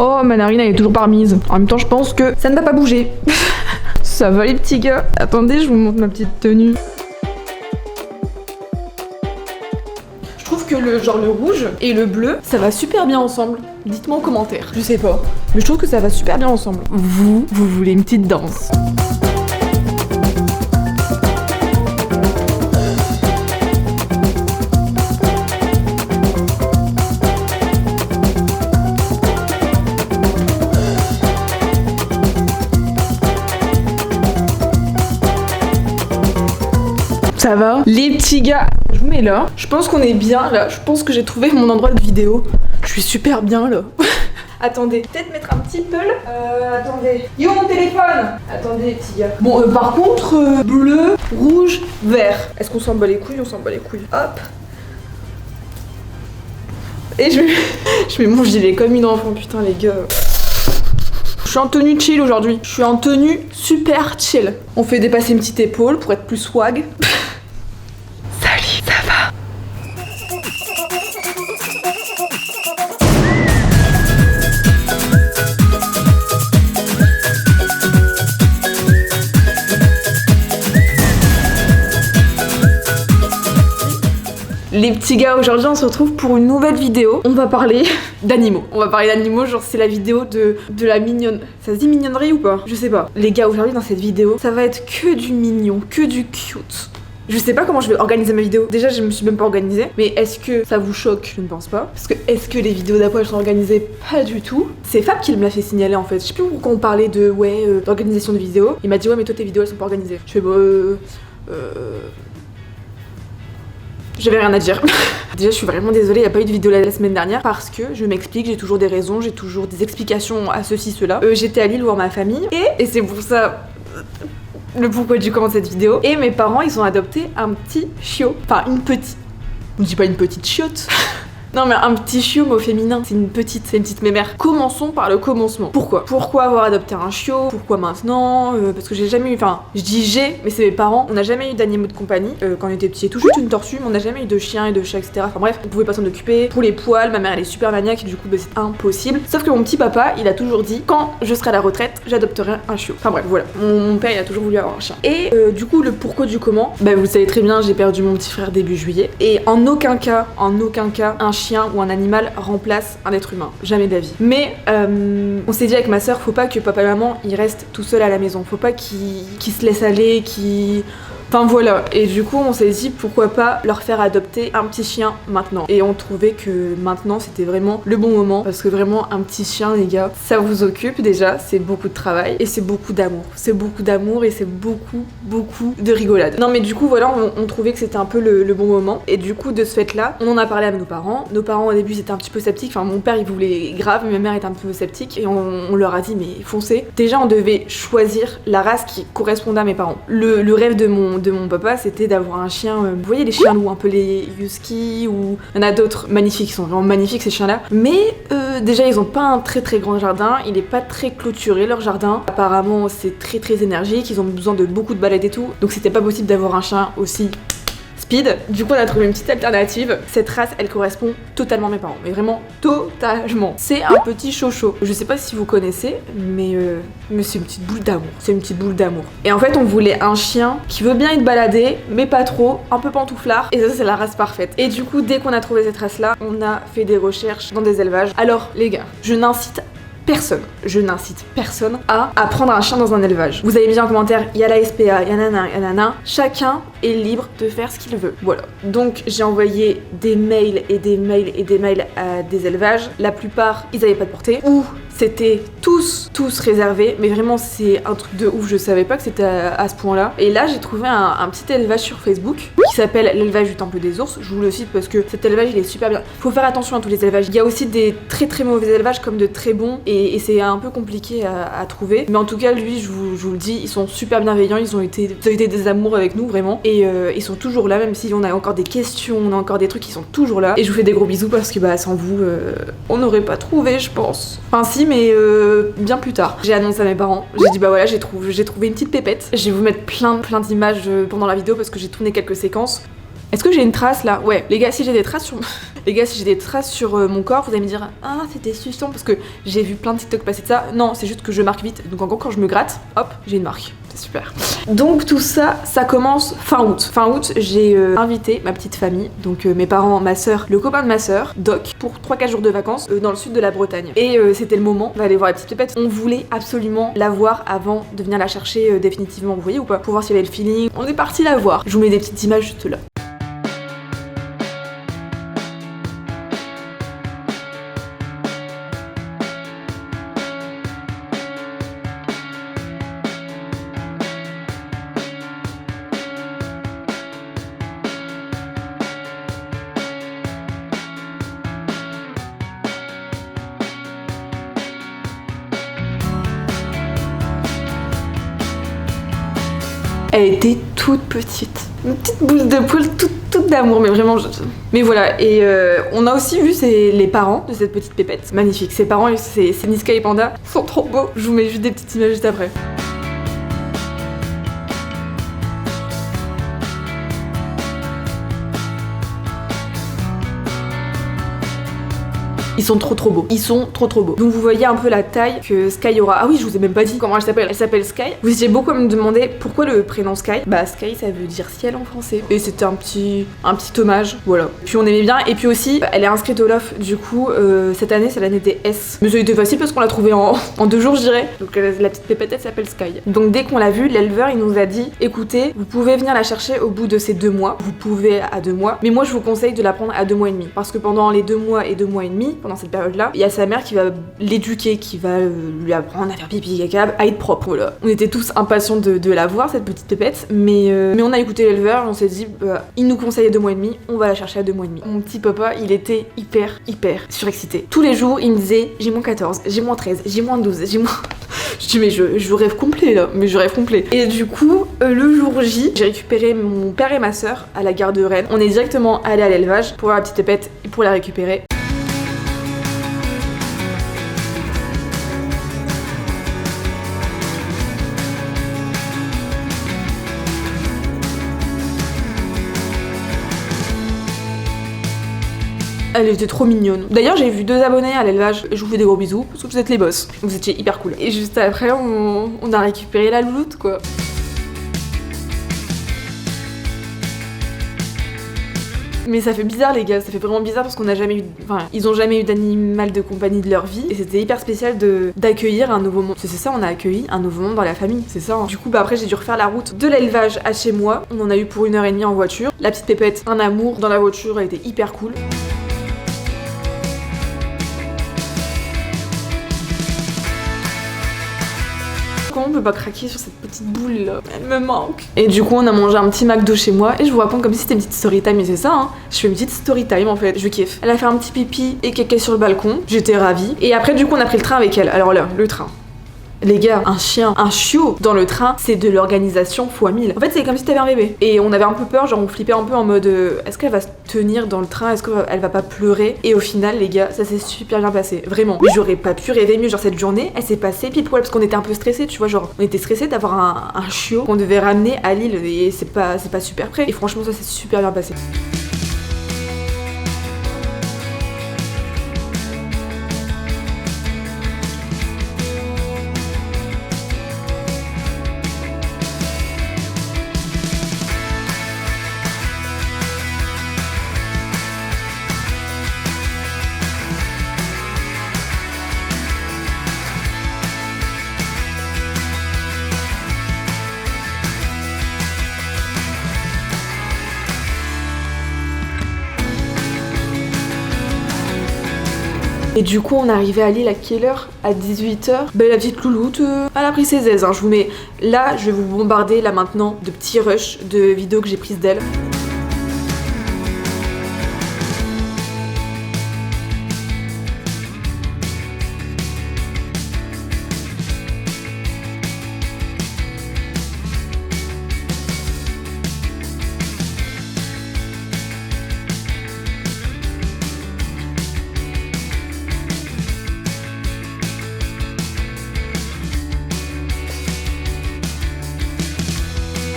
Oh, ma narine elle est toujours pas remise. En même temps, je pense que ça ne va pas bouger. Ça va les petits gars. Attendez, je vous montre ma petite tenue. Je trouve que le rouge et le bleu, ça va super bien ensemble. Dites-moi en commentaire. Je sais pas, mais je trouve que ça va super bien ensemble. Vous voulez une petite danse? Ça va? Les petits gars, je vous mets là. Je pense qu'on est bien là. Je pense que j'ai trouvé mon endroit de vidéo. Je suis super bien là. Attendez, peut-être mettre un petit pull. Attendez. Yo mon téléphone! Attendez les petits gars. Bon, par contre, bleu, rouge, vert. Est-ce qu'on s'en bat les couilles? On s'en bat les couilles. Hop. Et je mets mon gilet comme une enfant, putain les gars. Je suis en tenue chill aujourd'hui. Je suis en tenue super chill. On fait dépasser une petite épaule pour être plus swag. Salut, ça va? Les petits gars, aujourd'hui on se retrouve pour une nouvelle vidéo. On va parler d'animaux. On va parler d'animaux, genre c'est la vidéo de la mignonne. Ça se dit mignonnerie ou pas? Je sais pas. Les gars, aujourd'hui dans cette vidéo, ça va être que du mignon, que du cute. Je sais pas comment je vais organiser ma vidéo. Déjà, je me suis même pas organisée. Mais est-ce que ça vous choque? Je ne pense pas. Parce que est-ce que les vidéos d'après sont organisées? Pas du tout. C'est Fab qui me l'a fait signaler en fait. Je sais plus pourquoi on parlait de d'organisation de vidéos. Il m'a dit ouais mais toi tes vidéos elles sont pas organisées. Je fais j'avais rien à dire. Déjà, je suis vraiment désolée, il n'y a pas eu de vidéo la semaine dernière parce que je m'explique, j'ai toujours des raisons, j'ai toujours des explications à ceci, cela. J'étais à Lille voir ma famille et c'est pour ça le pourquoi du comment de cette vidéo. Et mes parents, ils ont adopté un petit chiot. Enfin, une petite. Je dis pas une petite chiotte. Non mais un petit chiot mais au féminin, c'est une petite mémère. Commençons par le commencement. Pourquoi avoir adopté un chiot? Pourquoi maintenant? Parce que j'ai jamais eu, enfin je dis j'ai, mais c'est mes parents. On n'a jamais eu d'animaux de compagnie quand on était petit. Tout juste une tortue, mais on n'a jamais eu de chien et de chat, etc. Enfin bref, on pouvait pas s'en occuper. Pour les poils, ma mère elle est super maniaque et du coup bah, c'est impossible. Sauf que mon petit papa, il a toujours dit quand je serai à la retraite, j'adopterai un chiot. Enfin bref, voilà. Mon père il a toujours voulu avoir un chien. Et du coup le pourquoi du comment, bah vous le savez très bien, j'ai perdu mon petit frère début juillet. Et en aucun cas, un chien ou un animal remplace un être humain, jamais d'avis. Mais on s'est dit avec ma soeur, faut pas que papa et maman ils restent tout seuls à la maison, faut pas qu'ils se laissent aller, enfin voilà, et du coup on s'est dit pourquoi pas leur faire adopter un petit chien maintenant. Et on trouvait que maintenant c'était vraiment le bon moment parce que vraiment un petit chien les gars, ça vous occupe déjà, c'est beaucoup de travail et c'est beaucoup d'amour. C'est beaucoup d'amour et c'est beaucoup de rigolade. Non mais du coup voilà, on trouvait que c'était un peu le bon moment et du coup de ce fait là, on en a parlé à nos parents. Nos parents au début étaient un petit peu sceptiques, enfin mon père il voulait grave, mais ma mère était un peu sceptique et on leur a dit mais foncez. Déjà on devait choisir la race qui correspondait à mes parents. Le rêve de mon papa c'était d'avoir un chien, vous voyez les chiens loups, un peu les husky ou il y en a d'autres magnifiques, ils sont vraiment magnifiques ces chiens là, mais déjà ils ont pas un très grand jardin, il est pas très clôturé leur jardin, apparemment c'est très énergique, ils ont besoin de beaucoup de balades et tout, donc c'était pas possible d'avoir un chien aussi speed. Du coup on a trouvé une petite alternative. Cette race elle correspond totalement à mes parents, mais vraiment totalement. C'est un petit chocho. Je sais pas si vous connaissez, mais c'est une petite boule d'amour. C'est une petite boule d'amour. Et en fait on voulait un chien qui veut bien être baladé, mais pas trop, un peu pantouflard. Et ça c'est la race parfaite. Et du coup dès qu'on a trouvé cette race là, on a fait des recherches dans des élevages. Alors les gars, je n'incite personne à prendre un chien dans un élevage. Vous avez mis en commentaire, il y a la SPA, il y a nana. Chacun est libre de faire ce qu'il veut. Voilà. Donc j'ai envoyé des mails et des mails à des élevages. La plupart, ils avaient pas de portée. Ou c'était tous réservés. Mais vraiment, c'est un truc de ouf. Je savais pas que c'était à ce point-là. Et là, j'ai trouvé un petit élevage sur Facebook qui s'appelle l'élevage du Temple des Ours. Je vous le cite parce que cet élevage, il est super bien. Faut faire attention à tous les élevages. Il y a aussi des très mauvais élevages comme de très bons. Et c'est un peu compliqué à trouver. Mais en tout cas, lui, je vous le dis, ils sont super bienveillants. Ils ont été des amours avec nous, vraiment. Et ils sont toujours là, même si on a encore des questions, on a encore des trucs, ils sont toujours là. Et je vous fais des gros bisous parce que sans vous, on n'aurait pas trouvé, je pense. Enfin si, mais bien plus tard. J'ai annoncé à mes parents. J'ai dit bah voilà, j'ai trouvé une petite pépette. Je vais vous mettre plein d'images pendant la vidéo parce que j'ai tourné quelques séquences. Est-ce que j'ai une trace là? Ouais, les gars, si j'ai des traces sur... Les gars, si j'ai des traces sur mon corps, vous allez me dire ah c'était suffisant parce que j'ai vu plein de TikTok passer de ça. Non, c'est juste que je marque vite. Donc en gros quand je me gratte, hop, j'ai une marque. C'est super. Donc tout ça, ça commence fin août. Fin août, j'ai invité ma petite famille, donc mes parents, ma soeur, le copain de ma soeur, Doc, pour 3-4 jours de vacances dans le sud de la Bretagne. Et c'était le moment d'aller voir la petite pépette. On voulait absolument la voir avant de venir la chercher définitivement, vous voyez ou pas? Pour voir s'il y avait le feeling. On est parti la voir. Je vous mets des petites images juste là. Elle était toute petite. Une petite boule de poule toute d'amour, mais vraiment... Mais voilà, et on a aussi vu les parents de cette petite pépette. Magnifique, ses parents, c'est Niska et Panda, sont trop beaux. Je vous mets juste des petites images juste après. Ils sont trop beaux. Ils sont trop beaux. Donc vous voyez un peu la taille que Sky aura. Ah oui, je vous ai même pas dit comment elle s'appelle. Elle s'appelle Sky. Vous étiez beaucoup à me demander pourquoi le prénom Sky. Bah Sky ça veut dire ciel en français. Et c'était un petit hommage. Voilà. Puis on aimait bien. Et puis aussi, elle est inscrite au LOF. Du coup, cette année c'est l'année des S. Mais ça a été facile parce qu'on l'a trouvée en 2 jours je dirais. Donc la petite pépette elle s'appelle Sky. Donc dès qu'on l'a vue, l'éleveur il nous a dit écoutez, vous pouvez venir la chercher au bout de ces 2 mois. Vous pouvez à 2 mois. Mais moi je vous conseille de la prendre à 2 mois et demi. Parce que pendant les 2 mois et 2 mois et demi, pendant cette période là, il y a sa mère qui va l'éduquer, qui va lui apprendre à faire pipi caca, à être propre. Voilà. On était tous impatients de la voir, cette petite pépette, mais on a écouté l'éleveur, on s'est dit, il nous conseillait 2 mois et demi, on va la chercher à 2 mois et demi. Mon petit papa, il était hyper surexcité. Tous les jours, il me disait, j'ai moins 14, j'ai moins 13, j'ai moins 12, j'ai moins... Je dis, mais je rêve complet là, mais je rêve complet. Et du coup, le jour J, j'ai récupéré mon père et ma soeur à la gare de Rennes. On est directement allé à l'élevage pour voir la petite pépette et pour la récupérer. Elle était trop mignonne. D'ailleurs, j'ai vu 2 abonnés à l'élevage. Je vous fais des gros bisous parce que vous êtes les boss. Vous étiez hyper cool. Et juste après, on a récupéré la louloute, quoi. Mais ça fait bizarre les gars, ça fait vraiment bizarre parce qu'on n'a jamais eu... Enfin, ils ont jamais eu d'animal de compagnie de leur vie. Et c'était hyper spécial d'accueillir un nouveau monde. C'est ça, on a accueilli un nouveau monde dans la famille, c'est ça. Hein. Du coup, bah après j'ai dû refaire la route de l'élevage à chez moi. On en a eu pour 1h30 en voiture. La petite pépette, un amour dans la voiture, elle était hyper cool. On peut pas craquer sur cette petite boule là, elle me manque. Et du coup on a mangé un petit McDo chez moi et je vous raconte comme si c'était une petite story time, et c'est ça hein, je fais une petite story time en fait, je kiffe. Elle a fait un petit pipi et caca sur le balcon, j'étais ravie. Et après du coup on a pris le train avec elle, alors là, le train. Les gars, un chien, un chiot dans le train, c'est de l'organisation x 1000. En fait, c'est comme si t'avais un bébé. Et on avait un peu peur, genre on flippait un peu en mode est-ce qu'elle va se tenir dans le train, est-ce qu'elle va pas pleurer? Et au final, les gars, ça s'est super bien passé, vraiment. Mais j'aurais pas pu rêver mieux, genre cette journée, elle s'est passée pile poil parce qu'on était un peu stressés, tu vois, genre on était stressés d'avoir un chiot qu'on devait ramener à Lille et c'est pas super près. Et franchement, ça s'est super bien passé. Et du coup, on est arrivé à Lille à quelle heure? À 18h. Ben, la petite louloute, elle a pris ses aises. Hein. Je vous mets... Là, je vais vous bombarder, là, maintenant, de petits rushs de vidéos que j'ai prises d'elle.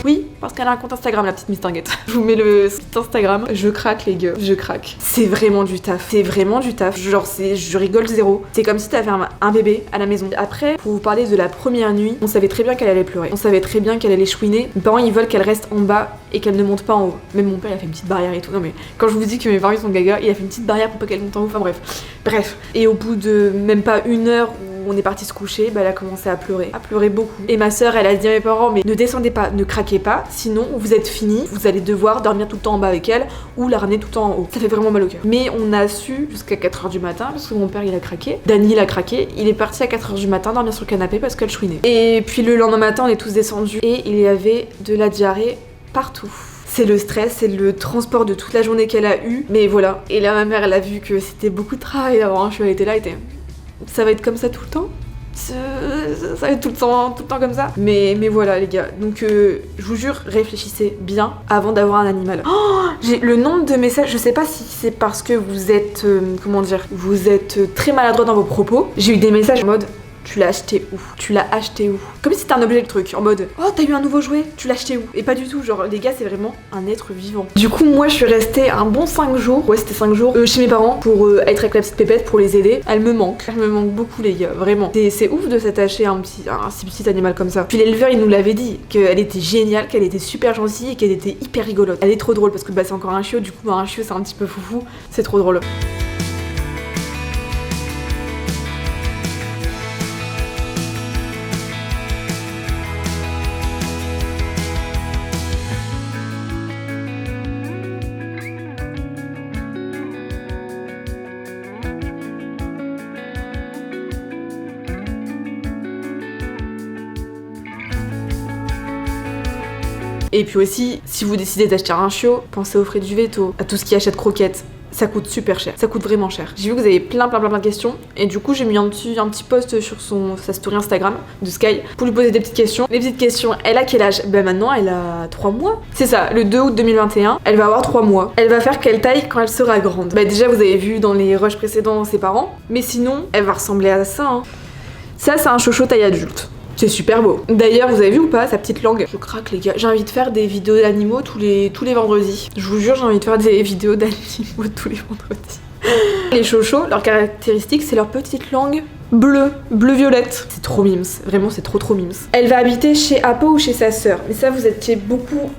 Oui, parce qu'elle a un compte Instagram, la petite mistinguette. Je vous mets le site Instagram. Je craque les gars, je craque. C'est vraiment du taf. C'est vraiment du taf. Genre je rigole zéro. C'est comme si t'avais un bébé à la maison. Après, pour vous parler de la première nuit, on savait très bien qu'elle allait pleurer. On savait très bien qu'elle allait chouiner. Mes parents ils veulent qu'elle reste en bas et qu'elle ne monte pas en haut. Même mon père il a fait une petite barrière et tout. Non mais quand je vous dis que mes parents ils sont gaga, il a fait une petite barrière pour pas qu'elle monte en haut. Enfin bref. Et au bout de même pas une heure où on est parti se coucher, bah elle a commencé à pleurer beaucoup. Et ma soeur elle a dit à mes parents mais ne descendez pas, ne craquez pas, sinon vous êtes finis, vous allez devoir dormir tout le temps en bas avec elle ou la ramener tout le temps en haut. Ça fait vraiment mal au cœur. Mais on a su jusqu'à 4h du matin parce que mon père il a craqué, Dany il a craqué, il est parti à 4h du matin dormir sur le canapé parce qu'elle chouinait. Et puis le lendemain matin on est tous descendus et il y avait de la diarrhée partout. C'est le stress, c'est le transport de toute la journée qu'elle a eu, mais voilà. Et là ma mère elle a vu que c'était beaucoup de travail d'avoir un chiot, elle était là, elle était... Ça va être comme ça tout le temps ? Ça va être tout le temps comme ça. Mais voilà les gars, donc je vous jure, réfléchissez bien avant d'avoir un animal. Oh, j'ai le nombre de messages, je sais pas si c'est parce que vous êtes, comment dire, vous êtes très maladroit dans vos propos. J'ai eu des messages en mode... Tu l'as acheté où? Tu l'as acheté où? Comme si c'était un objet le truc, en mode oh t'as eu un nouveau jouet, tu l'as acheté où? Et pas du tout, genre les gars c'est vraiment un être vivant. Du coup moi je suis restée un bon 5 jours, ouais c'était 5 jours, chez mes parents pour être avec la petite pépette, pour les aider. Elle me manque beaucoup les gars, vraiment. C'est ouf de s'attacher à un si petit animal comme ça. Puis l'éleveur il nous l'avait dit, qu'elle était géniale, qu'elle était super gentille et qu'elle était hyper rigolote. Elle est trop drôle parce que bah c'est encore un chiot, du coup bah, un chiot c'est un petit peu foufou, c'est trop drôle. Et puis aussi, si vous décidez d'acheter un chiot, pensez aux frais du veto, à tout ce qui achète croquettes. Ça coûte super cher, ça coûte vraiment cher. J'ai vu que vous avez plein de questions et du coup j'ai mis un petit post sur sa story Instagram de Sky pour lui poser des petites questions. Les petites questions, elle a quel âge? Ben maintenant elle a 3 mois. C'est ça, le 2 août 2021, elle va avoir 3 mois. Elle va faire quelle taille quand elle sera grande? Bah déjà vous avez vu dans les rushs précédents ses parents, mais sinon elle va ressembler à ça. Hein. Ça c'est un chocho taille adulte. C'est super beau. D'ailleurs, vous avez vu ou pas sa petite langue? Je craque les gars. J'ai envie de faire des vidéos d'animaux tous les vendredis. Je vous jure, j'ai envie de faire des vidéos d'animaux tous les vendredis. Les chochos, leur caractéristique, c'est leur petite langue bleu-violette. C'est trop mimes. Vraiment, c'est trop mimes. Elle va habiter chez Apo ou chez sa sœur. Mais ça, vous étiez beaucoup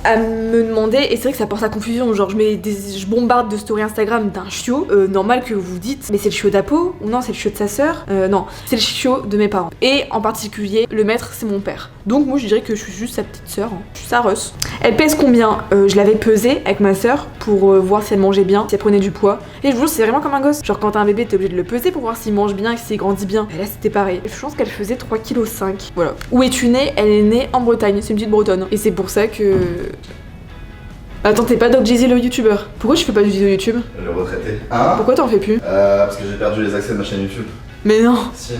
à me demander et c'est vrai que ça porte à confusion, genre je bombarde de story Instagram d'un chiot, normal que vous vous dites mais c'est le chiot d'Apo ou non c'est le chiot de sa sœur, non c'est le chiot de mes parents et en particulier le maître c'est mon père, donc moi je dirais que je suis juste sa petite sœur, hein. Je suis sa russe. Elle pèse combien? Je l'avais pesée avec ma sœur pour voir si elle mangeait bien, si elle prenait du poids et je vous jure c'est vraiment comme un gosse, genre quand t'as un bébé t'es obligé de le peser pour voir s'il mange bien et s'il grandit bien, et là c'était pareil. Je pense qu'elle faisait 3,5 kg, voilà. Où es-tu née? Elle est née en Bretagne, c'est une petite bretonne et c'est pour ça que... Attends, t'es pas Doc Jeezy le youtubeur? Pourquoi je fais pas du vidéo YouTube? Le retraité. Hein? Pourquoi t'en fais plus? Parce que j'ai perdu les accès de ma chaîne YouTube. Mais non. Si.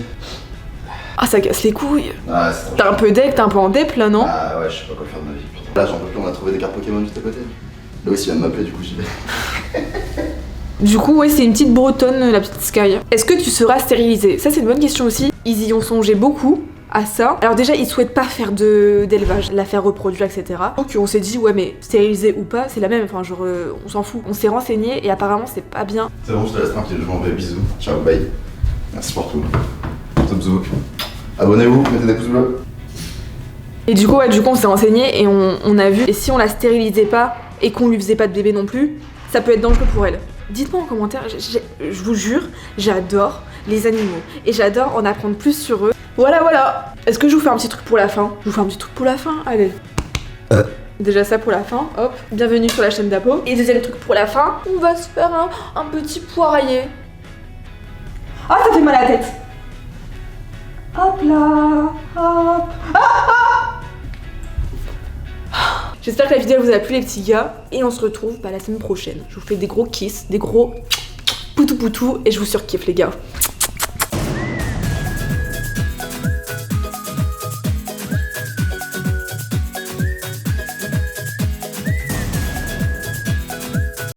Ah ça casse les couilles. Ah c'est trop T'es un peu deck, t'es un peu en dep là non? Ah ouais, je sais pas quoi faire de ma vie. Putain. Là j'en peux plus, on a trouvé des cartes Pokémon juste à côté. Là aussi il vient de m'appeler, du coup j'y vais. Du coup ouais c'est une petite bretonne la petite Sky. Est-ce que tu seras stérilisée? Ça c'est une bonne question aussi. Ils y ont songé beaucoup à ça. Alors déjà ils souhaitent pas faire d'élevage, la faire reproduire etc. Donc on s'est dit ouais mais stérilisé ou pas c'est la même, enfin genre on s'en fout. On s'est renseigné et apparemment c'est pas bien. C'est bon, je te laisse tranquille, je m'en vais, bisous. Ciao, bye. Merci pour tout. Top zouk. Abonnez-vous, mettez des pouces bleus. Et du coup on s'est renseigné et on a vu, et si on la stérilisait pas et qu'on lui faisait pas de bébé non plus, ça peut être dangereux pour elle. Dites-moi en commentaire, je vous jure, j'adore les animaux et j'adore en apprendre plus sur eux. Voilà. Est-ce que je vous fais un petit truc pour la fin? Je vous fais un petit truc pour la fin, allez. Déjà ça pour la fin, hop. Bienvenue sur la chaîne d'Apo. Et deuxième truc pour la fin, on va se faire un petit poirier. Ah ça fait mal à la tête. Hop là, hop. J'espère que la vidéo vous a plu les petits gars. Et on se retrouve la semaine prochaine. Je vous fais des gros kiss, des gros poutou poutou et je vous surkiffe les gars.